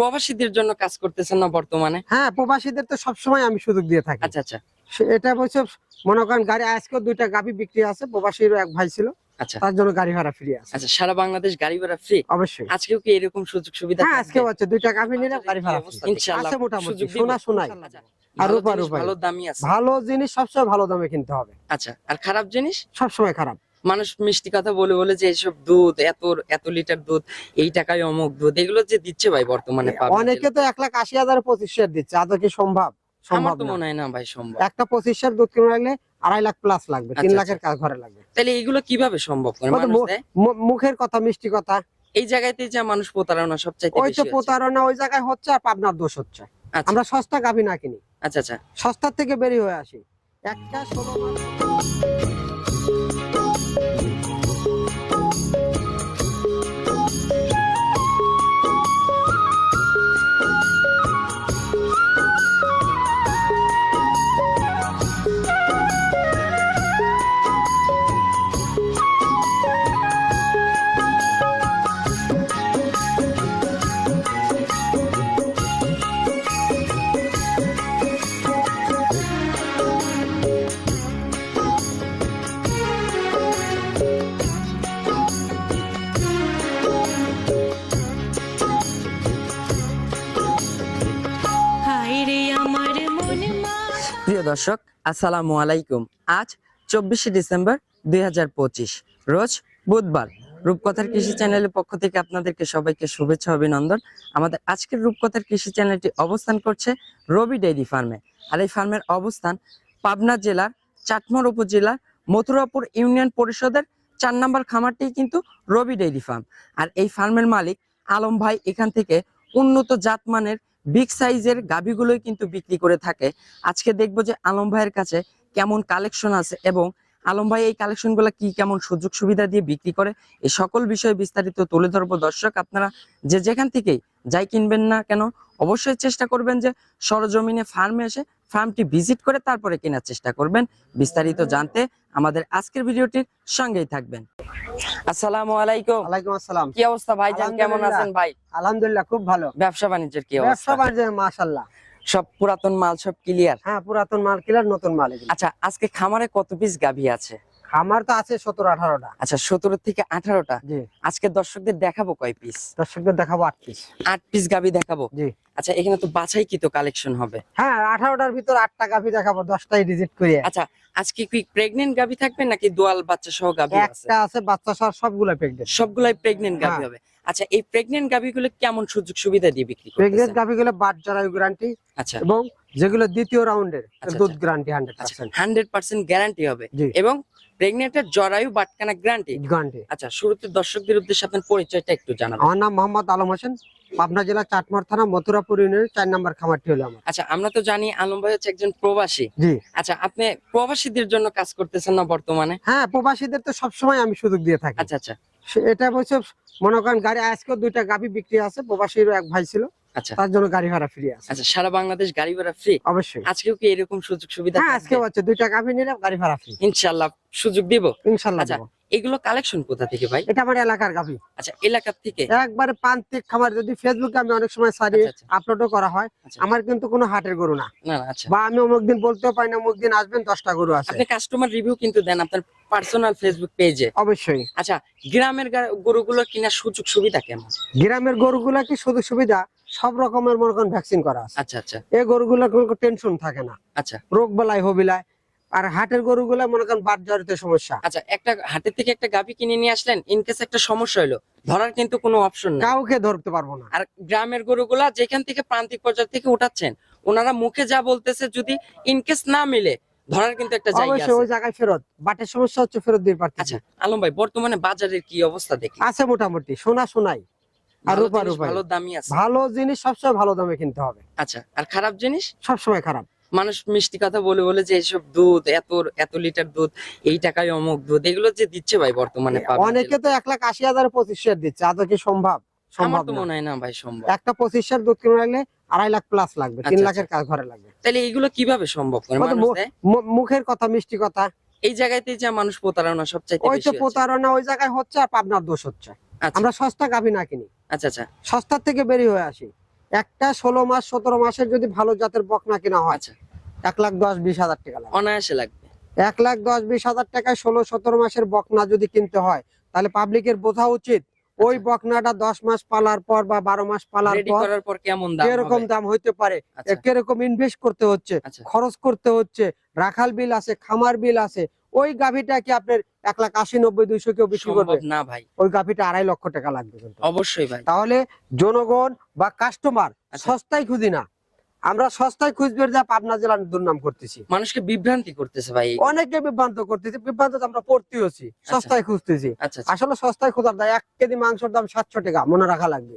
প্রবাসীদের জন্য কাজ করতেছেন না বর্তমানে? হ্যাঁ, প্রবাসীদের তো সবসময় আমি সুযোগ দিয়ে থাকি। আচ্ছা আচ্ছা এটা বলছে মনে করেন গাড়ি আজকেও 2টা গাভি বিক্রি আছে, প্রবাসীর এক ভাই ছিল, আচ্ছা তার জন্য গাড়ি ভাড়া ফ্রি আছে। আচ্ছা, সারা বাংলাদেশ গাড়ি ভাড়া ফ্রি? অবশ্যই। আজকেও কি এরকম সুযোগ সুবিধা হ্যাঁ, থাকবে? আজকেও হচ্ছে 2টা গাভি নিলে গাড়ি ভাড়া ফ্রি। ইনশাআল্লাহ আছে মোটামুটি সুযোগ দিব। সোনা সোনাই আচ্ছা, আর ভালো রূপা জিনিস রূপাই। ভালো দামই আছে। ভালো জিনিস সবসময় ভালো দামে কিনতে হবে। আচ্ছা, আর খারাপ জিনিস? সবসময় খারাপ। মানুষ মিষ্টি কথা বলে বলে যে এসব দুধ এত এত লিটার দুধ এই টাকায় অমুক দুধ এগুলো যে দিচ্ছে ভাই বর্তমানে অনেকে তো 1,80,000 25,000 দিচ্ছে, আদৌ কি সম্ভব? আমার সম্ভব তো না। মনে হয় না ভাই সম্ভব। একটা 25,000 দুধ কিনে লাগলে 2.5 লাখ প্লাস লাগবে, 3 আচ্ছা, লাখের কাজ ঘরে লাগবে। তাহলে এগুলো কিভাবে সম্ভব করে কত মানুষ দেয়? মুখের কথা, মিষ্টি কথা। এই জায়গাতেই যে মানুষ প্রতারণা সবচাইতে ওই বেশি তো হচ্ছে। প্রতারণা ওই জায়গায় হচ্ছে, আর পাবনার দোষ হচ্ছে। আচ্ছা আমরা সস্তা গাভি না কিনি, আচ্ছা আচ্ছা সস্তার থেকে বেরিয়ে হয়ে আসি। একটা 16 মাস প্রিয় দর্শক, আসসালামু আলাইকুম। আজ 24শে ডিসেম্বর 2025, রোজ বুধবার। রূপকথার কৃষি চ্যানেলের পক্ষ থেকে আপনাদেরকে সবাইকে শুভেচ্ছা অভিনন্দন। আমাদের আজকের রূপকথার কৃষি চ্যানেলটি অবস্থান করছে রবি ডেইরি ফার্মে। আর এই ফার্মের অবস্থান পাবনা জেলার চাটমোহর উপজেলার মথুরাপুর ইউনিয়ন পরিষদের 4 নম্বর খামারটি কিন্তু রবি ডেইরি ফার্ম। আর এই ফার্মের মালিক আলম ভাই এখান থেকে উন্নত জাতমানের বিগ সাইজের গাভীগুলোই কিন্তু বিক্রি করে থাকে। আজকে দেখবো যে আলম ভাইয়ের কাছে কেমন কালেকশন আছে এবং আলম ভাই এই কালেকশনগুলো কি কেমন সুযোগ সুবিধা দিয়ে বিক্রি করে, এই সকল বিষয়ে বিস্তারিত তুলে ধরবো। দর্শক, আপনারা যে যেখান থেকেই যাই কিনবেন না কেন অবশ্যই চেষ্টা করবেন যে সরজমিনে ফার্মে এসে ফার্মটি ভিজিট করে তারপরে কেনার চেষ্টা করবেন। বিস্তারিত জানতে আমাদের আজকের ভিডিওটির সঙ্গেই থাকবেন। আসসালামু আলাইকুম। ওয়ালাইকুম আসসালাম। কি অবস্থা ভাইজান, কেমন আছেন ভাই? আলহামদুলিল্লাহ, খুব ভালো। ব্যবসা বাণিজ্যের কি ব্যবসা অবস্থা? বাণিজ্য মাশাআল্লাহ, সব পুরাতন মাল সব ক্লিয়ার? হ্যাঁ, পুরাতন মাল কিলার, নতুন মাল এগুলো। আচ্ছা, আজকে খামারে কত পিস গাভী আছে? আমার তো আছে 17-18টা। আচ্ছা, 17 থেকে 18টা। জি। আজকে দর্শকদের দেখাবো কয় পিস? দর্শকদের দেখাবো 8 পিস। 8 পিস গাভী দেখাবো। জি। আচ্ছা, এখানে তো বাছাই কি তো কালেকশন হবে? হ্যাঁ, 18টার ভিতর 8টা গাভি দেখাবো, 10টাই রিজেক্ট করে। আচ্ছা, আজকে কি প্রেগন্যান্ট গাভী থাকবে নাকি দোয়াল বাচ্চা সহ গাভী আছে? একটা আছে বাচ্চা সহ, সবগুলা প্রেগনেন্ট। সবগুলাই প্রেগন্যান্ট গাভী হ্যাঁ। হবে। আচ্ছা, এই প্রেগন্যান্ট গাভীগুলো কেমন সুযোগ সুবিধা দিয়ে বিক্রি প্রেগনেন্ট করতেছেন? গাভিগুলো বাট জরায়ু গ্যারান্টি, আচ্ছা এবং যেগুলো দ্বিতীয় রাউন্ডের আচ্ছা, দুধ আচ্ছা। গ্যারান্টি আচ্ছা, 100%। 100% গ্যারান্টি হবে জি। এবং প্রেগন্যান্টের জরায়ু বাটখানা গ্যারান্টি। গ্যারান্টি। আচ্ছা, শুরুতে দর্শকদের উদ্দেশ্যে আপনার পরিচয়টা একটু জানাবেন। আমার নাম মোহাম্মদ আলম হোসেন, পাবনা জেলা চাটমোহর থানা মথুরাপুর ইউনিয়নের 4 নম্বর খামারটি হলো আমার। আচ্ছা, আমরা তো জানি আলম ভাই হচ্ছে একজন প্রবাসী। জি। আচ্ছা, আপনি প্রবাসীদের জন্য কাজ করতেছেন না বর্তমানে? হ্যাঁ, প্রবাসীদের তো সবসময় আমি সুযোগ দিয়ে থাকি। আচ্ছা আচ্ছা এটা বলছে মনে করেন গাড়ি আজকেও 2টা গাভি বিক্রি আছে, প্রবাসীর এক ভাই ছিল, আচ্ছা তার জন্য গাড়ি ভাড়া ফ্রি আছে। আচ্ছা, সারা বাংলাদেশ গাড়ি ভাড়া ফ্রি? অবশ্যই। আজকেও কি এরকম সুযোগ সুবিধা হ্যাঁ, থাকবে? আজকেও হচ্ছে 2টা গাভি নিলে গাড়ি ভাড়া ফ্রি। ইনশাআল্লাহ সুযোগ দিব। ইনশাআল্লাহ আচ্ছা, দেব। এগুলো কালেকশন কোথা থেকে ভাই? এটা আমার এলাকার গাভি, আচ্ছা, এলাকা থেকে? একবারে প্রান্তিক খামার। যদি ফেসবুকে আমি অনেক সময় সারি আচ্ছা, আচ্ছা। আপলোডও করা হয়, আচ্ছা। আমার কিন্তু কোনো হাটের গরু না, না না, আচ্ছা। বা আমি অমুক দিন বলতেও পারি না অমুক দিন আসবেন 10টা গরু আছে। আপনি কাস্টমার রিভিউ কিন্তু দেন আপনার পার্সোনাল ফেসবুক পেজে। অবশ্যই। আচ্ছা, গ্রামের গরুগুলো কিনা সুযোগ সুবিধা কেমন? গ্রামের গরুগুলা কি সুযোগ সুবিধা সব রকমের মনে করেন ভ্যাকসিন করা আছে। আচ্ছা আচ্ছা এই গরুগুলা কোনো টেনশন থাকে না, আচ্ছা রোগ বেলায় হবিলায়। আর হাটের গরুগুলা মনে করেন বাদ জড়িত সমস্যা। আচ্ছা, একটা হাটের থেকে একটা গাভী কিনে নিয়ে আসলেন, ইনকেস একটা সমস্যা হলো, ধরার কিন্তু কোনো অপশন নেই, কাউকে ধরতে পারবো না। আর গ্রামের গরুগুলা যেখান থেকে প্রান্তিক পর্যায় থেকে উঠাচ্ছেন, ওনারা মুখে যা বলতেছে যদি ইনকেস না মিলে ধরার কিন্তু একটা জায়গা অবশ্যই ওই আছে। জায়গায় ফেরত, বাটের সমস্যা হচ্ছে ফেরত দিয়ে পারতেছি। আচ্ছা আলম ভাই, বর্তমানে বাজারের কি অবস্থা দেখি? আছে মোটামুটি সোনা সোনাই আর ভালো রূপা জিনিস রূপাই। ভালো দামই আছে। ভালো জিনিস সবসময় ভালো দামে কিনতে হবে। আচ্ছা, আর খারাপ জিনিস? সবসময় খারাপ। মানুষ মিষ্টি কথা বলে বলে যে এসব দুধ এত এত লিটার দুধ এই টাকায় অমুক দুধ এগুলো যে দিচ্ছে ভাই বর্তমানে অনেকে তো 1,80,000 25,000 দিচ্ছে, আদৌ কি সম্ভব? আমার সম্ভব তো না। মনে হয় না ভাই সম্ভব। একটা 25,000 দুধ কিনে লাগলে 2.5 লাখ প্লাস লাগবে, 3 আচ্ছা, লাখের কাজ ঘরে লাগবে। তাহলে এগুলো কিভাবে সম্ভব করে কত মানুষ দেয়? মুখের কথা, মিষ্টি কথা। এই জায়গাতেই যে মানুষ প্রতারণা সবচাইতে ওই বেশি তো হচ্ছে। প্রতারণা ওই জায়গায় হচ্ছে, আর পাবনার দোষ হচ্ছে। আচ্ছা আমরা সস্তা গাভি না কিনি, আচ্ছা আচ্ছা সস্তার থেকে বেরিয়ে হয়ে আসি। একটা 16 মাস 17 মাসের যদি ভালো জাতের বকনা কিনা হয়, আচ্ছা 1,10,20,000 টাকা লাগবে। অনায়াসে লাগবে। 1,10,20,000 টাকায় 16-17 মাসের বকনা যদি কিনতে হয়, তাহলে পাবলিকের বোঝা উচিত ওই বকনাটা 10 মাস পালার পর বা 12 মাস পালার রেডি পর করার পর কেমন দাম কিরকম হবে? দাম হইতে পারে, আচ্ছা কিরকম ইনভেস্ট করতে হচ্ছে, আচ্ছা খরচ করতে হচ্ছে, রাখাল বিল আছে, খামার বিল আছে। ওই গাভীটা কি আপনার 1,80,90,200 কেউ বিক্রি করবে? সম্ভব না ভাই, ওই গাভীটা 2.5 লক্ষ টাকা লাগবে কিন্তু। অবশ্যই ভাই। তাহলে জনগণ বা কাস্টমার আচ্ছা। সস্তায় খুঁজি না, আমরা সস্তায় খুঁজবে যা পাবনা জেলার দুর্নাম করতেছি। মানুষকে বিভ্রান্তি করতেছে ভাই। অনেকে বিভ্রান্ত করতেছি, বিভ্রান্ত তো আমরা পড়তেছি, সস্তায় খুঁজতেছি। আচ্ছা আচ্ছা, আসলে সস্তায় খোঁজার দায় 1 কেজি মাংসের দাম 700 টাকা, মনে রাখা লাগবে।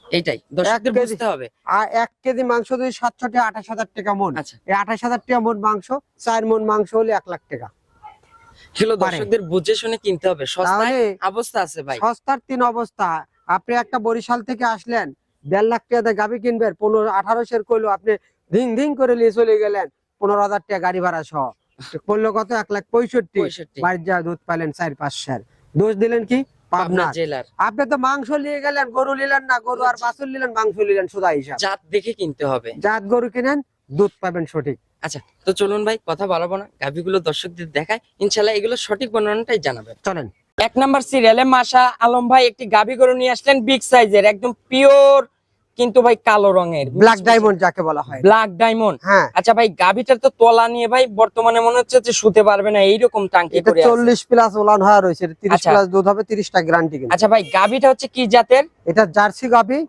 এইটাই দর্শকদের কেজি- বুঝতে হবে। আর 1 কেজি মাংস যদি 700 টাকা, 28,000 টাকা মন। আচ্ছা এই 28,000 টাকা মন মাংস, 4 মন মাংস হলে 1 লাখ টাকা। এগুলো পারে। দর্শকদের বুঝে শুনে কিনতে হবে, সস্তায় তাহলে অবস্থা আছে ভাই। সস্তার 3 অবস্থা। আপনি একটা বরিশাল থেকে আসলেন, 1.5 লাখ টাকা দিয়ে গাভী কিনবেন, 15-1800 কইলো, আপনি ধিং ধিং করে নিয়ে চলে গেলেন 15,000 টাকা গাড়ি ভাড়া সহ। করলো কত? 1,65,000। 65 বাড়ি যা দুধ পাইলেন 4-5 সের। দোষ দিলেন কি? পাবনা পাবনা। জেলার আপনি তো মাংস নিয়ে গেলেন, গরু নিলেন না, গরু আর বাছুর নিলেন, মাংস নিলেন, সোজা হিসাব। জাত দেখে কিনতে হবে। জাত গরু কিনেন, দুধ পাবেন সঠিক। আচ্ছা তো চলুন ভাই, কথা বাড়াবো না, গাভীগুলো দর্শকদের দেখায়, ইনশাল্লাহ এগুলো সঠিক বর্ণনাটাই জানাবেন। চলেন। 1 নাম্বার সিরিয়ালে মাশা আলম ভাই একটি গাভী গরু নিয়ে আসলেন, বিগ সাইজের, একদম পিওর কিন্তু ভাই কালো রঙের, ব্ল্যাক ডায়মন্ড যাকে বলা হয়। Black diamond. হ্যাঁ, আচ্ছা ভাই, গাভীটার তো তলা নিয়ে ভাই বর্তমানে মনে হচ্ছে যে শুতে পারবে না, এইরকম টাঙ্কি এটা করে আছে। 40 প্লাস ওলান হওয়া রয়েছে, 30 আচ্ছা। প্লাস দুধ হবে, 30টা গ্যারান্টি কিন্তু। আচ্ছা ভাই, গাভীটা হচ্ছে কি জাতের? এটা জার্সি গাভী,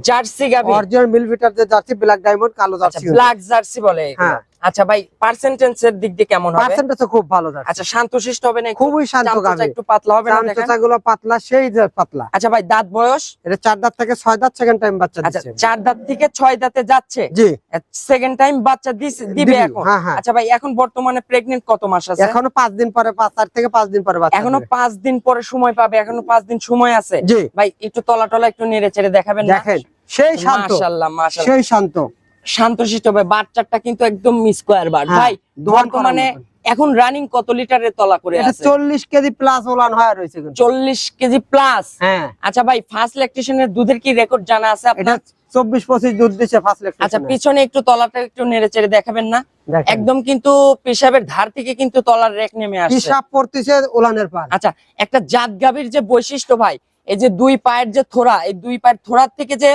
জার্সি গাভী। অরিজিনাল মিলভিটার যে জার্সি, ব্ল্যাক ডায়মন্ড, কালো আচ্ছা জার্সি। ব্ল্যাক জার্সি বলে এগুলো। হ্যাঁ। আচ্ছা ভাই, পার্সেন্টেজের দিক দিয়ে কেমন হবে? পার্সেন্টেজ খুব ভালো জার্সি। আচ্ছা শান্তশিষ্ট হবে না? একটু খুবই শান্ত চামচা গাভী, একটু পাতলা হবে না? দেখেন। চামচাগুলো পাতলা, সেই যে পাতলা। আচ্ছা ভাই, দাঁত বয়স? এটা 4 দাঁত থেকে 6 দাঁত, সেকেন্ড টাইম বাচ্চা আচ্ছা দিচ্ছে। 4 দাঁত থেকে 6 দাঁতে যাচ্ছে, জি, সেকেন্ড টাইম বাচ্চা দিবে দিবি। এখন। হ্যাঁ হ্যাঁ, আচ্ছা ভাই, এখন বর্তমানে প্রেগন্যান্ট কত মাস আছে? এখনো 5 দিন পরে, 4 থেকে 5 দিন পরে বাচ্চা এখনো দিবে। 5 দিন পরে সময় পাবে, এখনো 5 দিন সময় আছে। জি, ভাই একটু তলা টলা একটু নেড়ে চেড়ে দেখাবেন না? দেখেন সেই শান্ত, মাশাআল্লাহ মাশাআল্লাহ, সেই শান্ত। শান্তশিষ্ট হবে। বাচ্চাটা কিন্তু একদম স্কয়ার বার। হ্যাঁ, ভাই দোয়ান বর্তমানে করার মতন। এখন রানিং কত লিটারের তলা করে এটা আছে? 40 কেজি প্লাস ওলান হয়ে রয়েছে কিন্তু। 40 কেজি প্লাস। হ্যাঁ, আচ্ছা ভাই, ফার্স্ট ল্যাকটেশনের দুধের কি রেকর্ড জানা আছে এটা আপনার? 24-25 দুধ দিচ্ছে ফার্স্ট লেগ। আচ্ছা পিছনে একটু তলাটা একটু নেড়ে চেড়ে দেখাবেন না? একদম কিন্তু পেশাবের ধার থেকে কিন্তু তলার রেক নেমে আসছে। হিসাব পড়তেছে ওলানের পার। আচ্ছা, একটা জাত গাভীর যে বৈশিষ্ট্য ভাই, এই যে 2 পায়ের যে থোড়া, এই 2 পায়ের থোড়ার থেকে যে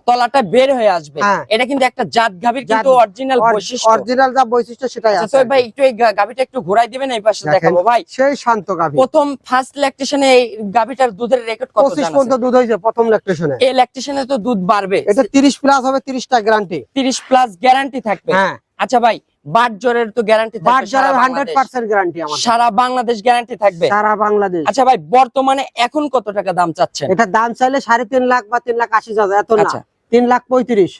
তলাটা বের হয়ে আসবে, হ্যাঁ। এটা কিন্তু একটা জাত গাভীর কিন্তু অরিজিনাল বৈশিষ্ট্য। অরিজিনাল যা বৈশিষ্ট্য সেটাই আচ্ছা আছে। তো ভাই একটু এই গাভীটা একটু ঘোরাই দিবেন, এই পাশে দেখেন, দেখাবো ভাই। সেই শান্ত গাভী। প্রথম ফার্স্ট ল্যাকটেশনে এই গাভীটার দুধের রেকর্ড কত 25 জানা পর্যন্ত আছে? দুধ হয়েছে প্রথম ল্যাকটেশনে। এই ল্যাকটেশনে তো দুধ বাড়বে, এটা 30 প্লাস হবে, 30টা গ্যারান্টি। 30 প্লাস গ্যারান্টি থাকবে। হ্যাঁ, আচ্ছা ভাই, বাট জ্বরের তো গ্যারান্টি থাকবে, বাজারে 100% গ্যারান্টি আমাদের। সারা বাংলাদেশ গ্যারান্টি থাকবে। সারা বাংলাদেশ। আচ্ছা ভাই, বর্তমানে এখন কত টাকা দাম চাচ্ছেন? এটা দাম চাইলে 3.5 লাখ বা 3,80,000, এত না। আচ্ছা। 3,35,000।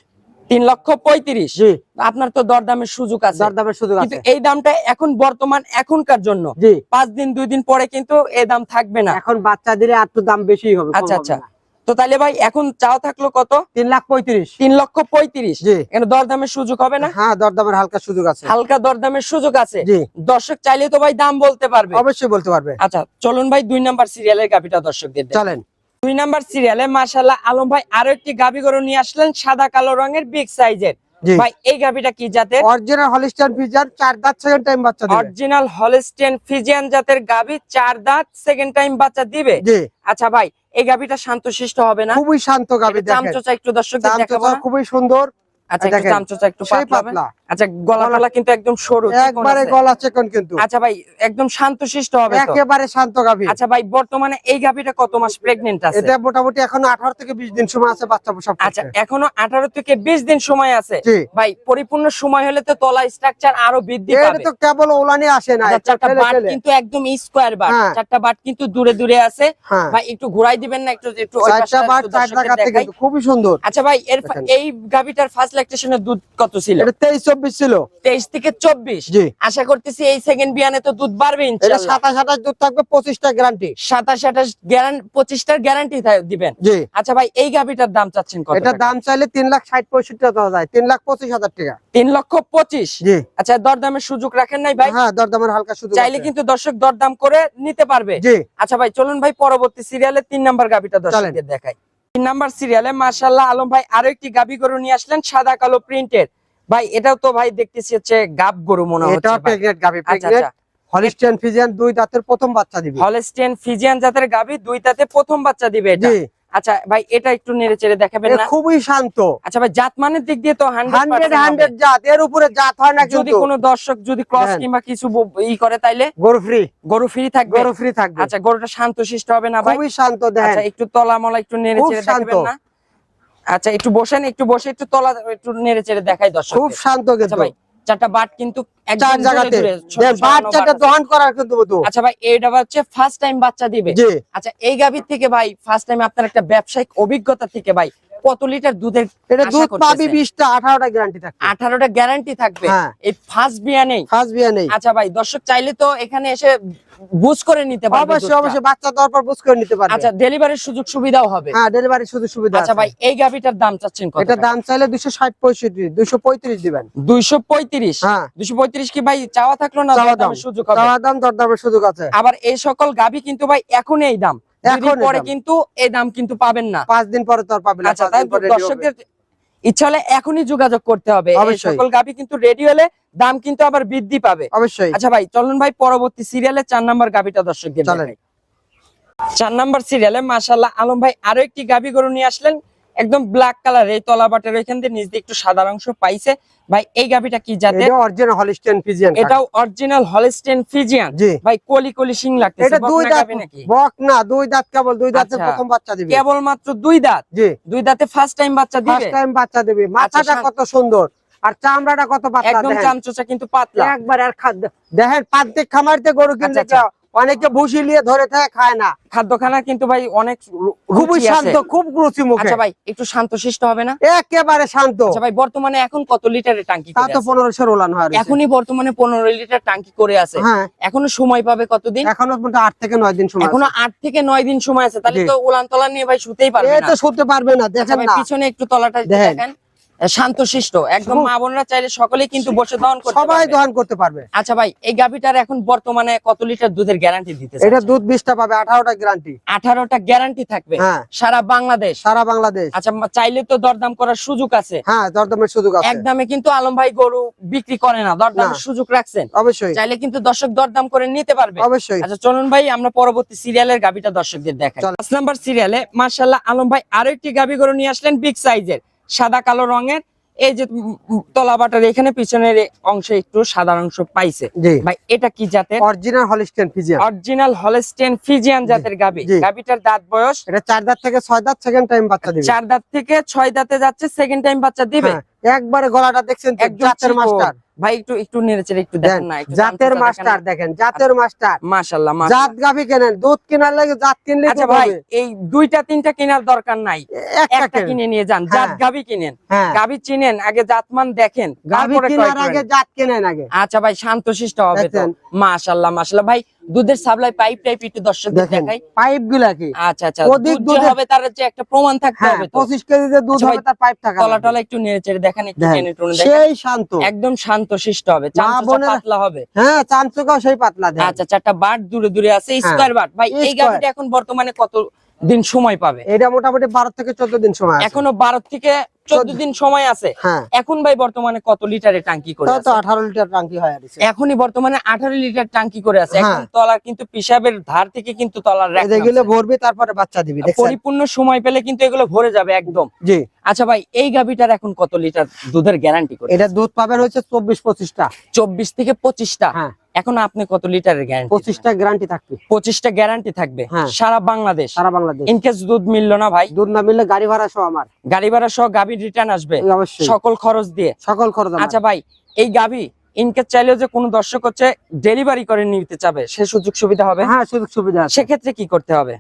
3,35,000। জি, আপনার তো দরদামের সুযোগ আছে, দরদামের সুযোগ কিন্তু আছে। এই দামটা এখন বর্তমান এখনকার জন্য। জি, 5 দিন 2 দিন পরে কিন্তু এই দাম থাকবে না। এখন বাচ্চা দিলে আর একটু দাম বেশি হবে। কম আচ্ছা হবে আচ্ছা, না। তো তাহলে ভাই এখন চাও থাকলো কত? 3,35,000। 3,35,000। জি, এখানে দরদামের সুযোগ হবে না? হ্যাঁ, দরদামের হালকা সুযোগ আছে। হালকা দরদামের সুযোগ আছে। জি, দর্শক চাইলে তো ভাই দাম বলতে পারবে। অবশ্যই বলতে পারবে। আচ্ছা চলুন ভাই 2 নাম্বার সিরিয়ালের গাভীটা দর্শকদের দেখাই। চলেন। 2 নাম্বার সিরিয়ালে মাশাআল্লাহ আলম ভাই আরো একটি গাভী গরু নিয়ে আসলেন, সাদা কালো রঙের, বিগ সাইজের। জি, ভাই এই গাভীটা কি জাতের? অরিজিনাল হলিস্টাইন ফ্রিজিয়ান, 4 দাঁত, সেকেন্ড টাইম বাচ্চা দিবে। অরিজিনাল হলস্টেইন ফ্রিজিয়ান জাতের গাভী, 4 দাঁত, সেকেন্ড টাইম বাচ্চা দিবে। জি, আচ্ছা ভাই, এই গাভীটা শান্তশিষ্ট হবে না? খুবই শান্ত গাভী। দেখেন, চামচোচা একটু দর্শকদের দেখাবো চামচা না? খুবই সুন্দর। আচ্ছা একটু দেখেন, চামচোচা একটু সেই পাতলা হবে। পাতলা। আচ্ছা গলা কিন্তু একদম সরু, চিকন একবারে আছে। গলা চিকন কিন্তু। আচ্ছা ভাই, একদম শান্তশিষ্ট হবে তো? একেবারে শান্ত গাভী। আচ্ছা ভাই, বর্তমানে এই গাভীটা কত মাস প্রেগন্যান্ট আছে? এটা মোটামুটি এখনো 18 থেকে 20 দিন সময় আছে বাচ্চা প্রসব করতে। আচ্ছা এখনো 18 থেকে 20 দিন সময় আছে। জি, ভাই পরিপূর্ণ সময় হলে তো তলা স্ট্রাকচার আরো বৃদ্ধি এটা পাবে। তো কেবল ওলানি আসে না। আচ্ছা, এটা চারটা ফেলে বাট ফেলে। কিন্তু একদম স্কয়ার বাট, হ্যাঁ। 4টা বাট কিন্তু দূরে দূরে আছে। হ্যাঁ, ভাই একটু ঘোরাই দিবেন না? একটু একটু ওই 4টা পাশটা বাট, একটু 4 দর্শকদের জায়গাতে দেখাই। কিন্তু খুবই সুন্দর। আচ্ছা ভাই, দেখেন। এই গাভীটার ফার্স্ট ল্যাকটেশনের দুধ কত ছিল? এটা 23-24 ছিল। 23 থেকে 24। জি, আশা করতেছি এই সেকেন্ড বিয়ানে তো দুধ বাড়বে এটা ইনশাআল্লাহ। 27-28 দুধ থাকবে, 25টা গ্যারান্টি। 27-28 গ্যারান্টি, 25টার গ্যারান্টি দিবেন। জি, আচ্ছা ভাই, এই গাভীটার দাম চাচ্ছেন কত এটা টাকা? দাম চাইলে 3,60,65,000 দেওয়া যায়, 3,25,000 টাকা। 3,25,000। জি, আচ্ছা দরদামের সুযোগ রাখেন নাই ভাই? হ্যাঁ, দরদামের হালকা সুযোগ চাইলে আছে। কিন্তু দর্শক দরদাম করে নিতে পারবে। জি, আচ্ছা ভাই, চলুন ভাই পরবর্তী সিরিয়ালে 3 নাম্বার গাভীটা দর্শকদের দেখাই। 3 নাম্বার সিরিয়ালে মাশাআল্লাহ আলম ভাই আরো একটি গাবি গরু নিয়ে আসলেন সাদা কালো প্রিন্টের। ভাই এটাও তো ভাই দেখতেছি হচ্ছে গাব গরু মনে হচ্ছে এটাও ভাই। প্রেগনেন্ট গাবি, আচ্ছা প্রেগনেন্ট আচ্ছা, হলিস্টিয়ান ফ্রিজিয়ান দুই দাঁতের প্রথম বাচ্চা দিবে। হলস্টেইন ফ্রিজিয়ান জাতের গাবি, দুই দাঁতে প্রথম বাচ্চা দিবে এটা। জি, আচ্ছা ভাই এটা একটু নেড়ে চেড়ে দেখাবেন এ না? খুবই শান্ত, আচ্ছা ভাই জাত মানের দিক দিয়ে তো 100 100% জাত, এর উপরে জাত হয় না যদি কিন্তু। কোনো দর্শক যদি ক্রস দেখেন। কিংবা কিছু ই করে তাইলে গরু ফ্রি, গরু ফ্রি থাকবে। গরু ফ্রি থাকবে। আচ্ছা গরুটা শান্তশিষ্ট হবে না ভাই? খুবই শান্ত, দেখেন আচ্ছা একটু তলা মলা একটু নেড়ে খুব চেড়ে শান্ত। দেখাবেন না? আচ্ছা একটু বসেন, একটু বসে একটু তলা একটু নেড়ে চেড়ে দেখাই দর্শক। খুব শান্ত আচ্ছা কিন্তু। ভাই চারটা বাট কিন্তু একদম চার দূরে জায়গাতে দূরে ছোট দেন, ছোট বাচ্চাটা বাট আছে। দহন করার কিন্তু মতো। আচ্ছা ভাই এইটা হচ্ছে ফার্স্ট টাইম বাচ্চা দিবে। জি, আচ্ছা এই গাভীর থেকে ভাই ফার্স্ট টাইম আপনার একটা ব্যবসায়িক অভিজ্ঞতা থেকে ভাই কত লিটার দুধের এটা আশা দুধ পাবি করতেছেন? 20টা, 18টা গ্যারান্টি থাকবে। 18টা গ্যারান্টি থাকবে হ্যাঁ। এই ফার্স্ট বিয়া নেই? ফার্স্ট বিয়া নেই। আচ্ছা ভাই দর্শক চাইলে তো এখানে এসে বুঝ করে নিতে পারবে অবশ্যই দুধটা। অবশ্যই বাচ্চা দেওয়ার পর বুঝ করে নিতে পারবে। আচ্ছা ডেলিভারির সুযোগ সুবিধাও হবে? হ্যাঁ, ডেলিভারি শুধু সুবিধা আচ্ছা আছে। ভাই এই গাভীটার দাম চাচ্ছেন কত? এটা দাম চাইলে 260 65 235 দিবেন। 235। হ্যাঁ, 235 কি ভাই চাওয়া থাকলো না চাওয়া দাম, দরদামের সুযোগ হবে? চাওয়া দাম দরদামের সুযোগ আছে। আবার এই সকল গাভী কিন্তু ভাই এখন এই দাম, দুদিন এখন এই পরে দাম। কিন্তু এই দাম কিন্তু পাবেন না। 5 দিন পরে তো আর পাবেন না। আচ্ছা 5 তাই দিন পরে ready হবে। দর্শকদের ইচ্ছা হলে এখনই যোগাযোগ করতে হবে। এই অবশ্যই। সকল গাভী কিন্তু রেডি হলে দাম কিন্তু আবার বৃদ্ধি পাবে। অবশ্যই। আচ্ছা ভাই চলুন ভাই পরবর্তী সিরিয়ালে 4 নাম্বার গাভীটা দর্শকদের চলেন। দেখাই। 4 নাম্বার সিরিয়ালে মাশাআল্লাহ আলম ভাই আরো একটি গাভী গরু নিয়ে আসলেন একদম ব্ল্যাক কালার, এই তলাবাটের ওইখান দিয়ে নিচ দিয়ে একটু সাদা অংশ পাইছে। ভাই এই গাভীটা কি জাতের? এটা অরিজিনাল হলিস্টিয়ান ফ্রিজিয়ান। এটাও অরিজিনাল হলস্টেইন ফ্রিজিয়ান। জি। ভাই কলি কলি শিং লাগতেছে, এটা দুই বকনা দাঁত, গাভী নাকি? বক না, দুই দাঁত, কেবল দুই দাঁতের আচ্ছা। প্রথম বাচ্চা দিবে। কেবল মাত্র দুই দাঁত? জি, দুই দাঁতে ফার্স্ট টাইম বাচ্চা দিবে? ফার্স্ট টাইম বাচ্চা দিবে। মাথাটা আচ্ছা, কত সুন্দর আর চামড়াটা কত পাতলা, একদম দেখেন চামচোচা কিন্তু পাতলা। একবার। আর খাদ্য দেখেন, প্রান্তিক খামারতে গরু কিনলে আচ্ছা, অনেকে ভুসি নিয়ে ধরে থাকে, খায় না। খাদ্যখানা কিন্তু ভাই অনেক খুবই রুচি আছে। শান্ত, খুব রুচি মুখে। আচ্ছা ভাই একটু শান্তশিষ্ট হবে না? একেবারে শান্ত। আচ্ছা ভাই বর্তমানে এখন কত লিটারের টাঙ্কি তা করে তো আছে? 1500 ওলান হয়। এখনই বর্তমানে 15 লিটার টাঙ্কি করে আছে। হ্যাঁ, এখনো সময় পাবে কতদিন? এখনো পর্যন্ত 8 থেকে 9 দিন সময় এখনো আছে। 8 থেকে 9 দিন সময় আছে, তাহলে জি। তো উলান তলা নিয়ে ভাই শুতেই পারবে এ না। তো শুতে পারবে না, আচ্ছা দেখেন ভাই না। পিছনে একটু তলাটা একটু দেখেন। দেখেন, শান্তশিষ্ট একদম। খুব- মা বোনরা চাইলে সকলেই কিন্তু বসে দহন করতে সবাই পারবে। দহন করতে পারবে। আচ্ছা ভাই এই গাভীটার এখন বর্তমানে কত লিটার দুধের গ্যারান্টি দিতেছে? এটা দুধ 20টা পাবে, 18টা গ্যারান্টি। 18টা গ্যারান্টি থাকবে হ্যাঁ, সারা বাংলাদেশ? সারা বাংলাদেশ। আচ্ছা চাইলে তো দরদাম করার সুযোগ আছে? হ্যাঁ, দরদামের সুযোগ আছে। একদমে কিন্তু আলম ভাই গরু বিক্রি করে না, দরদামের না। সুযোগ রাখছেন। অবশ্যই চাইলে কিন্তু দর্শক দরদাম করে নিতে পারবে। অবশ্যই। আচ্ছা চলুন ভাই আমরা পরবর্তী সিরিয়ালের গাভীটা দর্শকদের দেখাই। চল। 5 নাম্বার সিরিয়ালে মাশাআল্লাহ আলম ভাই আরো একটি গাভী গরু নিয়ে আসলেন বিগ সাইজের, সাদা কালো রঙের। এই যে তলাবাটার এখানে পিছনের অংশে একটু সাদা অংশ পাইছে। জি, ভাই এটা কি জাতের? Original Holstein Friesian. Original Holstein Friesian জাতের গাভী। জি। গাভীটার দাঁত বয়স এটা 4 দাঁত থেকে 6 দাঁত, সেকেন্ড টাইম বাচ্চা দিবে। 4 দাঁত থেকে 6 দাঁতে যাচ্ছে, সেকেন্ড টাইম বাচ্চা দিবে। হ্যাঁ, একবারে গলাটা দেখছেন তো, একদম জাতের চিকন। মাস্টার। ভাই একটু একটু নেড়েচেড়ে একটু দেন, দেখেন না, একটু জাতের চামচটা মাস্টার দেখেন দেখেন, জাতের মাস্টার। না। মাশাআল্লাহ জাত মাশাআল্লাহ। গাভী কেনেন, দুধ কেনার লাগে জাত কিনলে আচ্ছা ভাই এই দুইটা তিনটা কেনার দরকার নাই, একটা কিনে নিয়ে যান। জাত হ্যাঁ। গাভী কিনেন, হ্যাঁ, গাভী চিনেন, আগে জাতমান দেখেন, গাভী তারপরে কেনার ক্রয় আগে করেন। জাত কেনেন আগে। আচ্ছা ভাই শান্তশিষ্ট হবে তো? দেখেন। মাশাআল্লাহ মাশাআল্লাহ। ভাই দুধের সাপ্লাই পাইপ টাইপ একটু দর্শকদের দেখেন দেখাই। পাইপ গুলা কি, আচ্ছা আচ্ছা অধিক দুধ যে দুধের- হবে তার যে একটা প্রমাণ থাকতে হ্যাঁ, হবে তো। 25 কেজিতে দুধ আচ্ছা ভাই, হবে, তার পাইপ থাকা তলা লাগবে। টলা একটু নেড়েচেড়ে দেখেন, একটু দেখেন, টেনে টুনে দেখেন। সেই শান্ত। একদম শান্তশিষ্ট হবে, মা চামচটা বোনেরা- পাতলা হবে। হ্যাঁ, চামচুকাও সেই পাতলা দেন। আচ্ছা চারটা বাট দূরে দূরে আছে, হ্যাঁ, স্কয়ার বাট। ভাই এই স্কয়ার। গাভীটা এখন বর্তমানে কত দিন সময় পাবে? এটা মোটামুটি 12 থেকে 14 দিন সময় আছে। এখনো 12 থেকে 14 দিন সময় আছে। হ্যাঁ, এখন ভাই বর্তমানে কত লিটারের টাঙ্কি করে তাও তো আছে? 18 লিটার টাঙ্কি হয় আর। এখনই বর্তমানে 18 লিটার টাঙ্কি করে আছে। হ্যাঁ। এখন তলার কিন্তু পিশাবের ধার থেকে কিন্তু তলার র‍্যাক এগুলো ভরবে, তারপরে বাচ্চা দিবি, দেখছেন? পরিপূর্ণ সময় পেলে কিন্তু এগুলো ভরে যাবে একদম। জি, আচ্ছা ভাই এই গাভীটার এখন কত লিটার দুধের গ্যারান্টি করে? এটা দুধ পাবেন হচ্ছে 24-25টা। 24 থেকে 25টা। হ্যাঁ, এখন আপনি কত লিটারের গ্যারান্টি? 25টা গ্যারান্টি থাকবে 25টা গ্যারান্টি থাকবে হ্যাঁ। সারা বাংলাদেশ? সারা বাংলাদেশ। ইনকেস দুধ মিললো না ভাই, দুধ না মিললে গাড়ি ভাড়া সহ আমার। গাড়ি ভাড়া সহ গাভীর রিটার্ন আসবে এই অবশ্যই, সকল খরচ দিয়ে? সকল খরচ আমার। আচ্ছা ভাই এই গাভী ইনকেস চাইলেও যে কোনো দর্শক হচ্ছে ডেলিভারি করে নিতে চাবে, সে সুযোগ সুবিধা হবে? হ্যাঁ, সুযোগ সুবিধা আছে। সেক্ষেত্রে কি করতে হবে?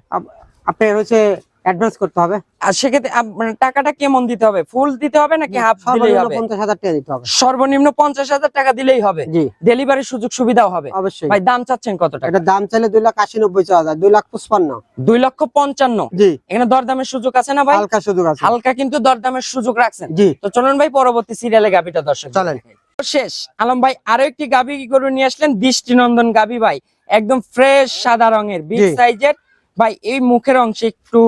আপনার হচ্ছে অ্যাডভান্স করতে হবে। আর সেক্ষেত্রে মানে টাকাটা কেমন দিতে হবে? ফুল দিতে হবে নাকি হাফ দিলেই সর্বনিম্ন হবে? 50,000 টাকা দিতে হবে। সর্বনিম্ন 50,000 টাকা দিলেই হবে? জি, ডেলিভারির সুযোগ সুবিধাও হবে? অবশ্যই। ভাই দাম চাচ্ছেন কত টাকা? এটা দাম চাইলে 2,80,90,000, 2,55,000। 2,55,000। জি, এখানে দরদামের সুযোগ আছে না ভাই? হালকা সুযোগ আছে। হালকা কিন্তু দরদামের সুযোগ রাখছেন। জি, তো চলুন ভাই পরবর্তী সিরিয়ালে গাভীটা দর্শক চলেন। শেষ আলম ভাই আরো একটি গাভী গরু নিয়ে আসলেন, দৃষ্টিনন্দন গাভী ভাই, একদম ফ্রেশ সাদা রঙের বিগ জি। সাইজের ভাই এই মুখের অংশে একটু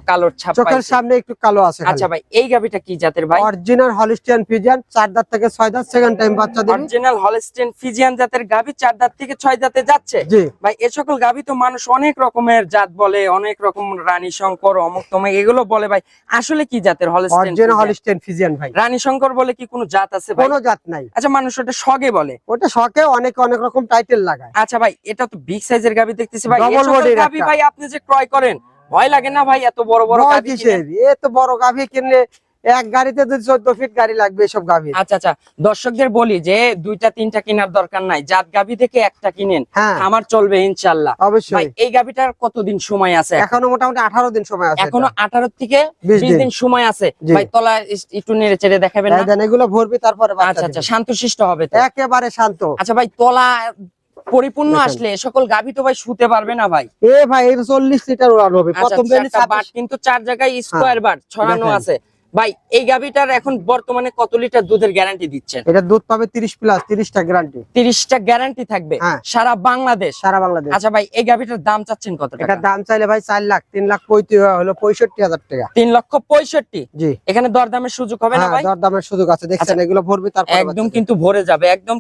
কালোর ছাপ চোখের পাইছি। সামনে একটু কালো আছে। আচ্ছা ভাই এই গাবিটা কি জাতের ভাই? অরিজিনাল হলিস্টিয়ান ফ্রিজিয়ান, 4 দাঁত থেকে 6 দাঁত, সেকেন্ড টাইম বাচ্চা দিবে। অরিজিনাল হলস্টেইন ফ্রিজিয়ান জাতের গাবি 4 দাঁত থেকে 6 দাঁতে যাচ্ছে। জি ভাই এ সকল গাবি তো মানুষ অনেক রকমের জাত বলে, অনেক রকম রানী শঙ্কর অমুক তমুক এগুলো বলে, ভাই আসলে কি জাতের হলস্টেইন? অরিজিনাল হলিস্টিয়ান ফ্রিজিয়ান ভাই। রানী শঙ্কর বলে কি কোনো জাত আছে ভাই? কোনো জাত নাই। আচ্ছা মানুষ ওটা শখে বলে। ওটা শখে অনেক অনেক রকম টাইটেল লাগায়। আচ্ছা ভাই এটা তো বিগ সাইজের গাবি দেখতেছি ভাই। এই Double সকল body র গাবি একটা। ভাই আপনি যে ক্রয় করেন ভয় লাগে না ভাই এত বড় বড় ভয় গাবি কিসের? কিনে? এত বড় গাভী কিনলে এক গাড়িতে 14 ফিট গাড়ি লাগবে এসব গাভী। আচ্ছা আচ্ছা দর্শকদের বলি যে দুইটা তিনটা কেনার দরকার নাই, জাত গাবি থেকে একটা কিনেন, হ্যাঁ আমার চলবে ইনশাআল্লাহ। ভাই অবশ্যই। এই গাবিটার কতদিন সময় আছে? এখনো মোটামুটি 18 দিন সময় আছে। এখনো 18 থেকে 20 20 দিন সময় আছে। জি। ভাই তলা একটু নেড়ে চেড়ে দেখাবেন না? দেন এগুলো ভরবি তারপরে বাচ্চা আচ্ছা আচ্ছা দিবে। শান্তশিষ্ট হবে তো? একেবারে শান্ত। আচ্ছা ভাই তলা পরিপূর্ণ দেখেন। আসলে এ সকল গাবি তো ভাই শুতে পারবে না ভাই। এ ভাই এর 40 লিটার উড়ান হবে। আচ্ছা, প্রথম বেলি চারটা বাট কিন্তু 4 জায়গায় স্কয়ার বাট ছড়ানো দেখেন। আছে। ভাই এই গাবিটার এখন বর্তমানে কত লিটার দুধের গ্যারান্টি দিচ্ছেন? এটা দুধ পাবে 30 প্লাস, 30টা গ্যারান্টি 30টা গ্যারান্টি থাকবে হ্যাঁ। সারা বাংলাদেশ। সারা বাংলাদেশ। আচ্ছা ভাই এই গাবিটার দাম চাচ্ছেন কত টাকা? এটার দাম চাইলে ভাই 4 লাখ, 3 লাখ 35 হলো 65,000 টাকা। 3,65,000। জি এখানে দরদামের সুযোগ হবে না হ্যাঁ, ভাই? দরদামের সুযোগ আছে। দেখছেন আচ্ছা। এগুলো ভরবি তারপরে একদম বাচ্চা কিন্তু ভরে যাবে একদম,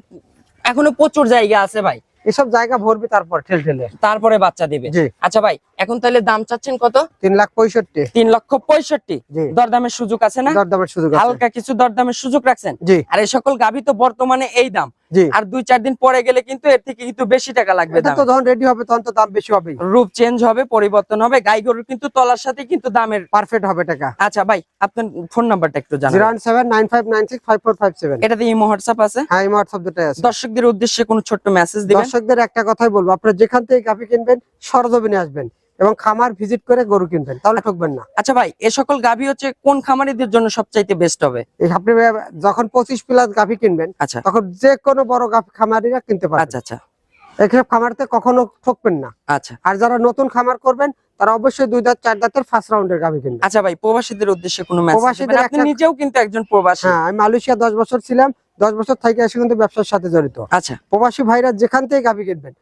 এখনো প্রচুর জায়গা আছে ভাই, দিবে। এসব জায়গা ভরবি তারপর ঠেলে তারপরে বাচ্চা দিবে। জি আচ্ছা ভাই এখন তাহলে দাম চাচ্ছেন কত? 3 লাখ 65। 3,65,000। জি দরদামের সুযোগ আছে না? দরদামের সুযোগ আছে। হালকা কিছু দরদামের সুযোগ রাখছেন? জি আর এই সকল গাভী তো বর্তমানে এই দাম, জি আর 2-4 দিন পরে গেলে কিন্তু এর থেকে কিন্তু বেশি টাকা লাগবে এটা দামে। তো যখন রেডি হবে তখন তো দাম বেশি হবে। রূপ চেঞ্জ হবে, পরিবর্তন হবে, গাই গরুর কিন্তু তলার সাথে কিন্তু দামের। পারফেক্ট হবে টাকা। আচ্ছা ভাই আপনার ফোন নাম্বারটা একটু জানাবেন। 01795965457। এটাতে ইমো হোয়াটসঅ্যাপ আছে? হ্যাঁ এই হোয়াটসঅ্যাপ দুটাই আছে। দর্শকদের উদ্দেশ্যে কোনো ছোট্ট মেসেজ দিবেন? দর্শকদের একটা কথাই বলবো, আপনারা যেখান থেকে গাভী কিনবেন সরজমিনে আসবেন এবং খামার ভিজিট করে গরু কিনবেন, তাহলে ঠকবেন না। আচ্ছা ভাই এ সকল গাভী হচ্ছে কোন খামারিদের জন্য সবচাইতে বেস্ট হবে? এই আপনি যখন 25 প্লাস গাভী কিনবেন আচ্ছা তখন যে কোনো বড় খামারিরা কিনতে পারবেন। আচ্ছা আচ্ছা এসব খামারতে কখনো ঠকবেন না। আচ্ছা আর যারা নতুন খামার করবেন তারা অবশ্যই 2 দাঁত 4 দাঁতের ফার্স্ট রাউন্ডের গাভী কিনবেন। আচ্ছা ভাই প্রবাসীদের উদ্দেশ্যে কোনো মেসেজ প্রবাসীদের দিবেন? আপনি একটা- নিজেও কিন্তু একজন প্রবাসী। হ্যাঁ আমি মালয়েশিয়া 10 বছর ছিলাম, 10 বছর থেকে এসে কিন্তু ব্যবসার সাথে জড়িত। আচ্ছা প্রবাসী ভাইরা যেখান থেকে গাভী কিনবেন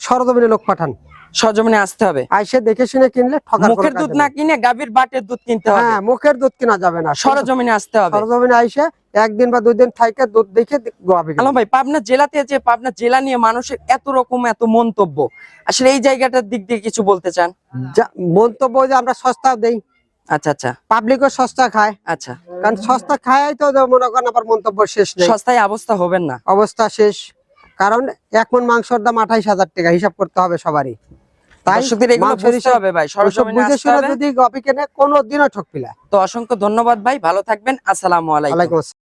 সরজমিনে লোক পাঠান, সরজমিনে আসতে হবে। আইসে দেখে শুনে কিনলে ঠকার কোনো মুখের কাজ দুধ নেই। না কিনে গাভীর বাটের দুধ কিনতে হবে। হ্যাঁ মুখের দুধ কেনা যাবে না, সরজমিনে আসতে হবে। সরজমিনে আইসে একদিন বা 2 দিন থাইকে দুধ দেখে গাভী আলম ভাই পাবনা জেলাতে যে পাবনা জেলা নিয়ে মানুষের এত রকম এত মন্তব্য, আসলে এই জায়গাটার দিক দিয়ে কিছু বলতে চান? মন্তব্য যে আমরা সস্তা দেই, আচ্ছা আচ্ছা পাবলিকও সস্তা খায়, আচ্ছা কারণ সস্তা খায় তো মনে করেন আবার মন্তব্য শেষ নেই, সস্তায় অবস্থা হবেন না। অবস্থা শেষ। কারণ 1 মণ মাংসের দাম 28,000 টাকা, হিসাব করতে হবে সবারই। তাই দর্শকদের এগুলো মাংসের বুঝতে হবে ভাই, সরজমিনে বুঝে আসতে শুনে হবে। যদি গাভী কেনে কোনোদিনও ঠকবি না। তো অসংখ্য ধন্যবাদ ভাই, ভালো থাকবেন, আসসালামু আলাইকুম। ওয়ালাইকুম আসসালাম।